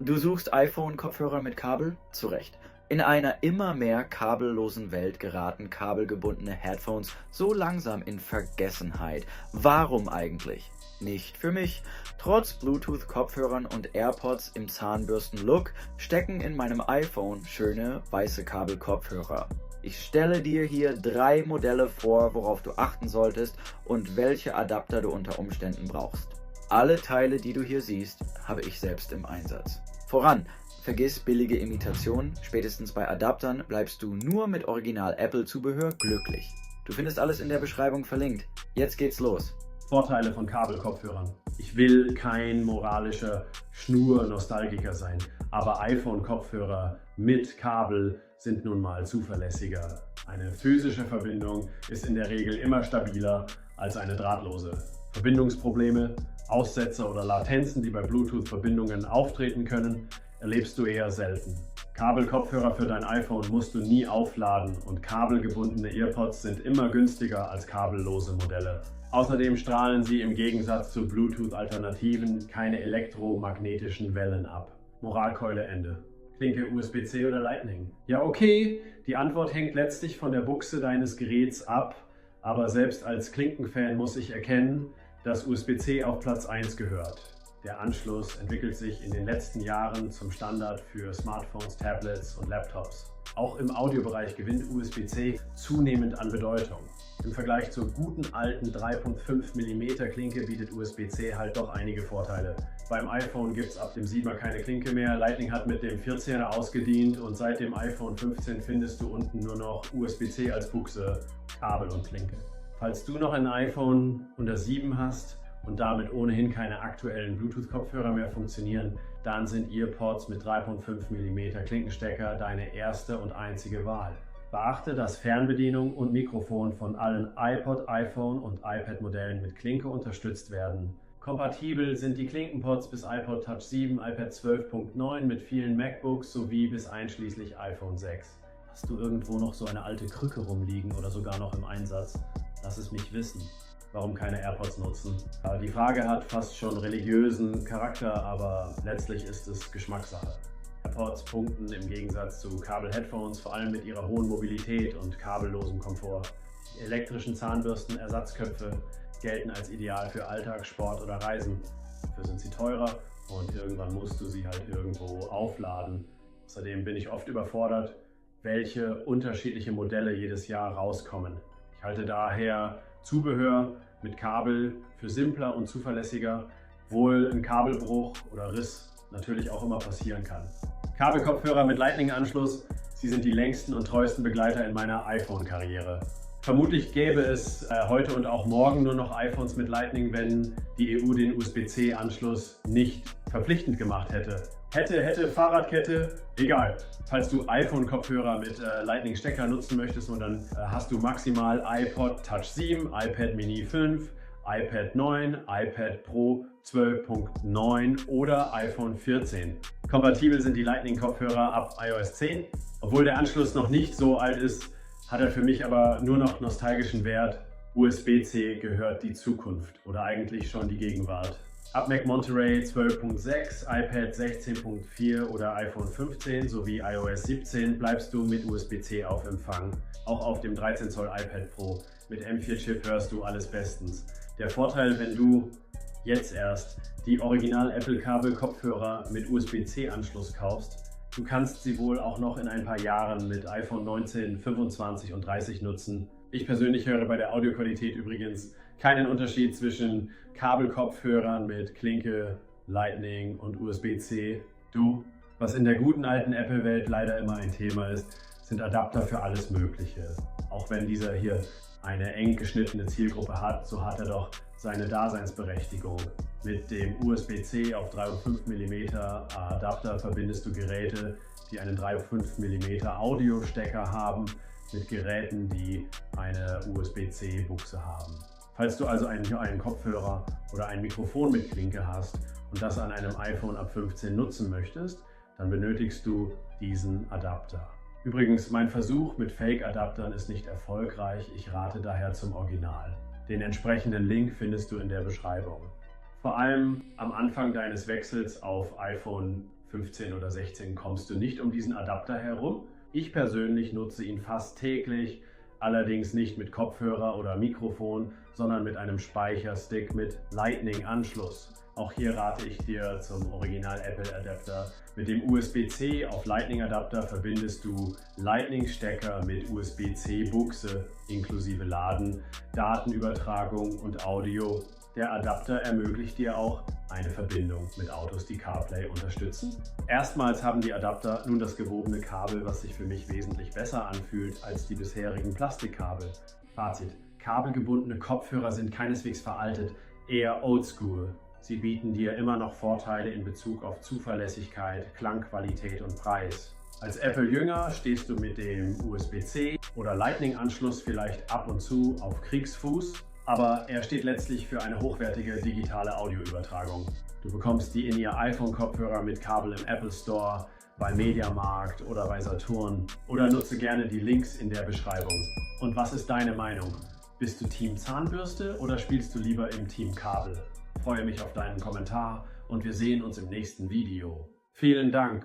Du suchst iPhone-Kopfhörer mit Kabel? Zu Recht. In einer immer mehr kabellosen Welt geraten kabelgebundene Headphones so langsam in Vergessenheit. Warum eigentlich? Nicht für mich. Trotz Bluetooth-Kopfhörern und AirPods im Zahnbürsten-Look stecken in meinem iPhone schöne weiße Kabelkopfhörer. Ich stelle dir hier 3 Modelle vor, worauf du achten solltest und welche Adapter du unter Umständen brauchst. Alle Teile, die du hier siehst, habe ich selbst im Einsatz. Voran, vergiss billige Imitationen, spätestens bei Adaptern bleibst du nur mit Original-Apple-Zubehör glücklich. Du findest alles in der Beschreibung verlinkt. Jetzt geht's los. Vorteile von Kabelkopfhörern. Ich will kein moralischer Schnur-Nostalgiker sein, aber iPhone-Kopfhörer mit Kabel sind nun mal zuverlässiger. Eine physische Verbindung ist in der Regel immer stabiler als eine drahtlose. Verbindungsprobleme, Aussetzer oder Latenzen, die bei Bluetooth-Verbindungen auftreten können, erlebst du eher selten. Kabelkopfhörer für dein iPhone musst du nie aufladen und kabelgebundene EarPods sind immer günstiger als kabellose Modelle. Außerdem strahlen sie im Gegensatz zu Bluetooth-Alternativen keine elektromagnetischen Wellen ab. Moralkeule Ende. Klinke USB-C oder Lightning? Ja okay, die Antwort hängt letztlich von der Buchse deines Geräts ab, aber selbst als Klinkenfan muss ich erkennen, dass USB-C auf Platz 1 gehört. Der Anschluss entwickelt sich in den letzten Jahren zum Standard für Smartphones, Tablets und Laptops. Auch im Audiobereich gewinnt USB-C zunehmend an Bedeutung. Im Vergleich zur guten alten 3.5 mm Klinke bietet USB-C halt doch einige Vorteile. Beim iPhone gibt es ab dem 7er keine Klinke mehr, Lightning hat mit dem 14er ausgedient und seit dem iPhone 15 findest du unten nur noch USB-C als Buchse, Kabel und Klinke. Falls du noch ein iPhone unter 7 hast und damit ohnehin keine aktuellen Bluetooth-Kopfhörer mehr funktionieren, dann sind EarPods mit 3.5 mm Klinkenstecker deine erste und einzige Wahl. Beachte, dass Fernbedienung und Mikrofon von allen iPod, iPhone und iPad-Modellen mit Klinke unterstützt werden. Kompatibel sind die Klinkenpods bis iPod Touch 7, iPad 12.9 mit vielen MacBooks sowie bis einschließlich iPhone 6. Hast du irgendwo noch so eine alte Krücke rumliegen oder sogar noch im Einsatz? Lass es mich wissen. Warum keine AirPods nutzen? Die Frage hat fast schon religiösen Charakter, aber letztlich ist es Geschmackssache. AirPods punkten im Gegensatz zu Kabel-Headphones vor allem mit ihrer hohen Mobilität und kabellosem Komfort. Die elektrischen Zahnbürsten-Ersatzköpfe gelten als ideal für Alltag, Sport oder Reisen. Dafür sind sie teurer und irgendwann musst du sie halt irgendwo aufladen. Außerdem bin ich oft überfordert, welche unterschiedliche Modelle jedes Jahr rauskommen. Ich halte daher Zubehör mit Kabel für simpler und zuverlässiger, obwohl ein Kabelbruch oder Riss natürlich auch immer passieren kann. Kabelkopfhörer mit Lightning-Anschluss, sie sind die längsten und treuesten Begleiter in meiner iPhone-Karriere. Vermutlich gäbe es heute und auch morgen nur noch iPhones mit Lightning, wenn die EU den USB-C-Anschluss nicht verpflichtend gemacht hätte. Hätte, Fahrradkette, egal. Falls du iPhone-Kopfhörer mit Lightning-Stecker nutzen möchtest, und dann hast du maximal iPod Touch 7, iPad Mini 5, iPad 9, iPad Pro 12.9 oder iPhone 14. Kompatibel sind die Lightning-Kopfhörer ab iOS 10. Obwohl der Anschluss noch nicht so alt ist, hat er für mich aber nur noch nostalgischen Wert. USB-C gehört die Zukunft oder eigentlich schon die Gegenwart. Ab Mac Monterey 12.6, iPad 16.4 oder iPhone 15 sowie iOS 17 bleibst du mit USB-C auf Empfang. Auch auf dem 13 Zoll iPad Pro mit M4-Chip hörst du alles bestens. Der Vorteil, wenn du jetzt erst die Original Apple Kabel Kopfhörer mit USB-C-Anschluss kaufst, du kannst sie wohl auch noch in ein paar Jahren mit iPhone 19, 25 und 30 nutzen. Ich persönlich höre bei der Audioqualität übrigens keinen Unterschied zwischen Kabelkopfhörern mit Klinke, Lightning und USB-C. Du, was in der guten alten Apple-Welt leider immer ein Thema ist, sind Adapter für alles Mögliche. Auch wenn dieser hier eine eng geschnittene Zielgruppe hat, so hat er doch seine Daseinsberechtigung. Mit dem USB-C auf 3,5 mm Adapter verbindest du Geräte, die einen 3,5 mm Audiostecker haben, mit Geräten, die eine USB-C-Buchse haben. Falls du also einen Kopfhörer oder ein Mikrofon mit Klinke hast und das an einem iPhone ab 15 nutzen möchtest, dann benötigst du diesen Adapter. Übrigens, mein Versuch mit Fake-Adaptern ist nicht erfolgreich, ich rate daher zum Original. Den entsprechenden Link findest du in der Beschreibung. Vor allem am Anfang deines Wechsels auf iPhone 15 oder 16 kommst du nicht um diesen Adapter herum. Ich persönlich nutze ihn fast täglich, allerdings nicht mit Kopfhörer oder Mikrofon, sondern mit einem Speicherstick mit Lightning-Anschluss. Auch hier rate ich dir zum Original Apple Adapter. Mit dem USB-C auf Lightning-Adapter verbindest du Lightning-Stecker mit USB-C-Buchse inklusive Laden, Datenübertragung und Audio. Der Adapter ermöglicht dir auch eine Verbindung mit Autos, die CarPlay unterstützen. Erstmals haben die Adapter nun das gewobene Kabel, was sich für mich wesentlich besser anfühlt als die bisherigen Plastikkabel. Fazit: Kabelgebundene Kopfhörer sind keineswegs veraltet, eher oldschool. Sie bieten dir immer noch Vorteile in Bezug auf Zuverlässigkeit, Klangqualität und Preis. Als Apple-Jünger stehst du mit dem USB-C oder Lightning-Anschluss vielleicht ab und zu auf Kriegsfuß, aber er steht letztlich für eine hochwertige digitale Audioübertragung. Du bekommst die In-Ear iPhone-Kopfhörer mit Kabel im Apple Store, bei Mediamarkt oder bei Saturn, oder nutze gerne die Links in der Beschreibung. Und was ist deine Meinung? Bist du Team Zahnbürste oder spielst du lieber im Team Kabel? Ich freue mich auf deinen Kommentar und wir sehen uns im nächsten Video. Vielen Dank!